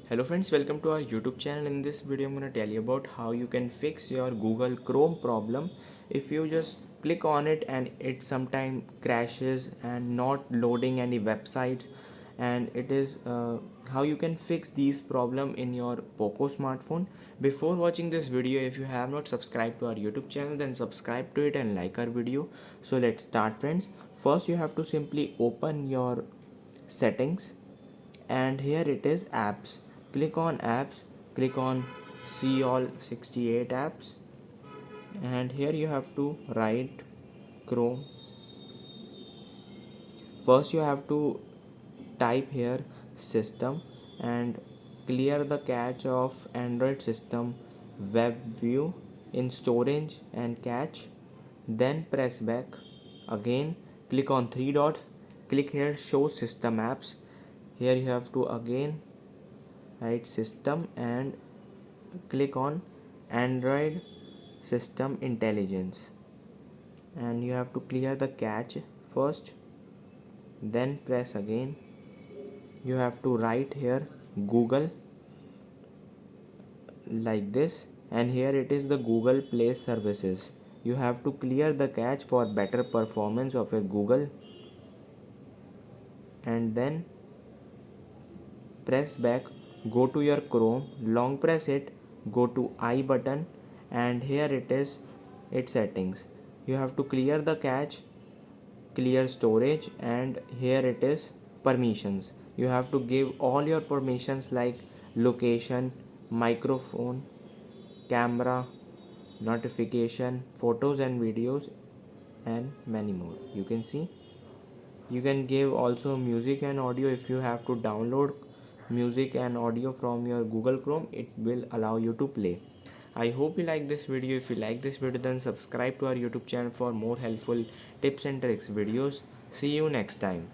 Hello friends, welcome to our YouTube channel. In this video I'm going to tell you about how you can fix your Google Chrome problem if you just click on it and it sometimes crashes and not loading any websites, and it is how you can fix these problem in your Poco smartphone. Before watching this video, if you have not subscribed to our YouTube channel, then subscribe to it and like our video. So let's start friends. First you have to simply open your settings, and here it is apps. Click on apps, click on see all 68 apps, and here you have to write Chrome. First you have to type here system and clear the cache of Android system web view in storage and cache. Then press back again, click on three dots, click here show system apps. Here you have to again write system and click on Android system intelligence, and you have to clear the cache first, then press again. You have to write here Google like this, and here it is the Google Play services. You have to clear the cache for better performance of your Google, and then press back, go to your Chrome, long press it, go to I button, and here it is its settings. You have to clear the cache, clear storage, and here it is permissions. You have to give all your permissions like location, microphone, camera, notification, photos and videos, and many more. You can see you can give also music and audio. If you have to download music and audio from your Google Chrome, it will allow you to play. I hope you like this video. If you like this video, then subscribe to our YouTube channel for more helpful tips and tricks videos. See you next time.